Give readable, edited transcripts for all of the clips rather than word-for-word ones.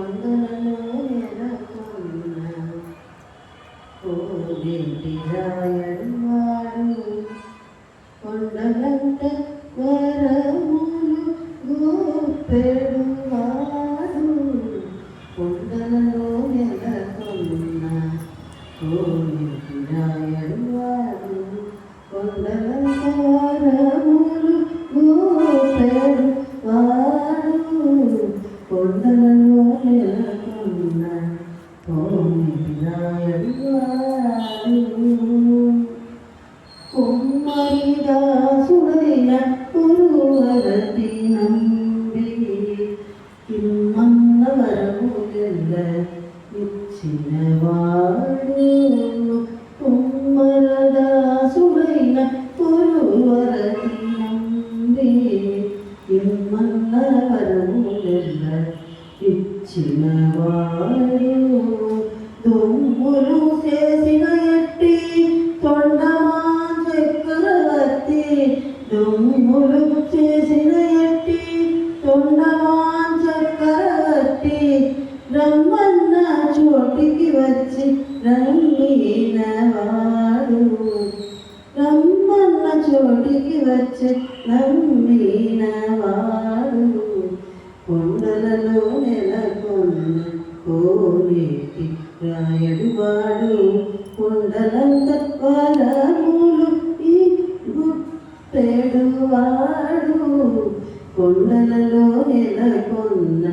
కొండలలో నెలకొన్న కోనేటి రాయడువాడు కొండలంత వరములు గోపెడువాడు కొండలలో నెలకొన్న కోనేటి రాయడువాడు కొండలంత వరములు గోపెడువాడు కొండలలో నెలకొన్న కోనేటి రాయడువాడు కుమ్మరిదాసుడైన కురువరతి నంబి కిమ్మన్న వరములెల్ల ఇచ్చినవాడు కుమ్మరదాసుడైన కురువరతి నంబి కిమ్మన్న వరములెల్ల ఇచ్చినవాడు దొంగులు చేసిన ఎట్టి తొండమా చక్రవర్తి దొంగులు చేసిన ఎట్టి తొండమా చక్రవర్తి రమ్మన్న చోటికి వచ్చి నమ్మినవాడు రమ్మన్న చోటికి వచ్చి నమ్మినవాడు కొండలలో నెలకొన్న కోనేటి రాయడువాడు కొండలంత వరములు ఈ గుప్పెడువాడు కొండలలో నెలకొన్న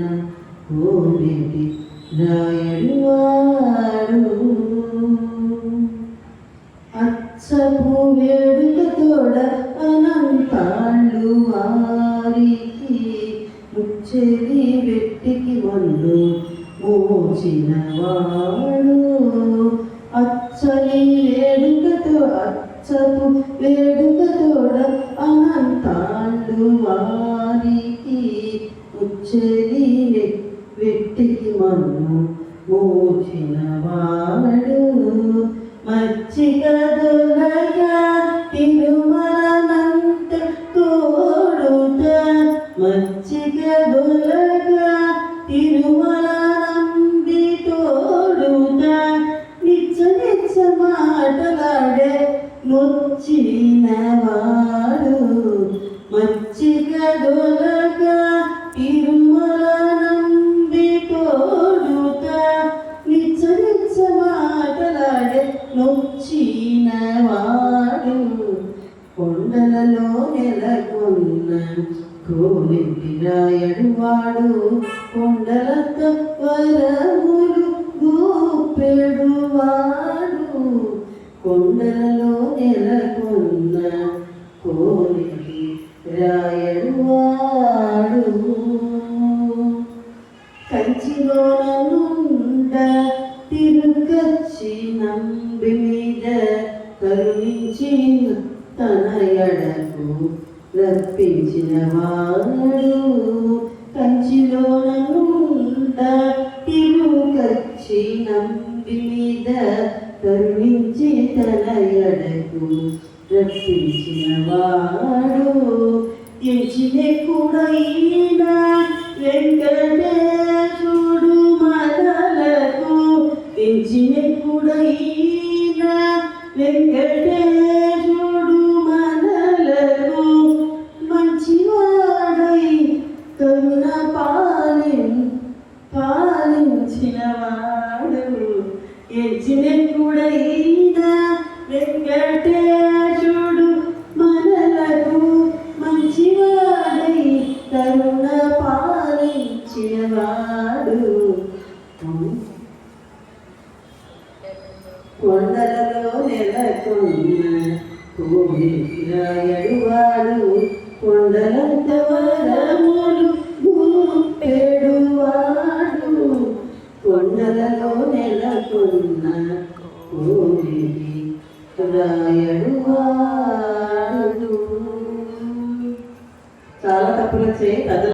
కోనేటి రాయడువాడు అచ్చపు వేడుకతోడ అనంతాళ్ళు వారికి ముచ్చెది వెట్టికి వండు మోచినవాడు అచ్చని అచ్చపు వేడుకతోడ అనంతాళ్ళు వారికి ముచ్చెది వెట్టికి మన్ను మోచినవాడు మచ్చిక దొరగా తిరుమలనంత తోడుత మచ్చిక దొరగా తిరుమలనంది తోడుత నిచ్చ నిచ్చ మాటలాడే నొచ్చినవాడు మచ్చిక దొరగా తిరుమలనంది తోడుత నిచ్చ నిచ్చ మాటలాడే నొచ్చినవాడు కొండలలో నెలకొన్న కోనేటి రాయడువాడు కొండలంత వరములు గోపెడువాడు కొండలలో నెలకొన్న కోనేటి రాయడువాడు కంచిలోనుండ తిరుగచ్చి నంబి మీద కరుణించి తన ఎడకు రప్పించినవాడు కంచిలోనుండ తిరుగచ్చి నంబి మీద కరుణించి తన ఎడకు రప్పించినవాడు ఎంచినెక్కుడైన వెంకటేశుడు మనలకు ఎంచినెక్కుడైన వెంకటేశుడు మనలకు మంచివాడై కరుణ పాలించినవాడు ఎంచినెక్కుడైన వెంకటేశుడు మనలకు మంచివాడై కరుణ పాలించినవాడు కొండలలో నెలకొన్న కోనేటి రాయడువాడు కొండలంత వరములు గోపెడువాడు కొండలలో నెలకొన్న కోనేటి రాయడువాడు. చాలా తప్పులు వచ్చాయి.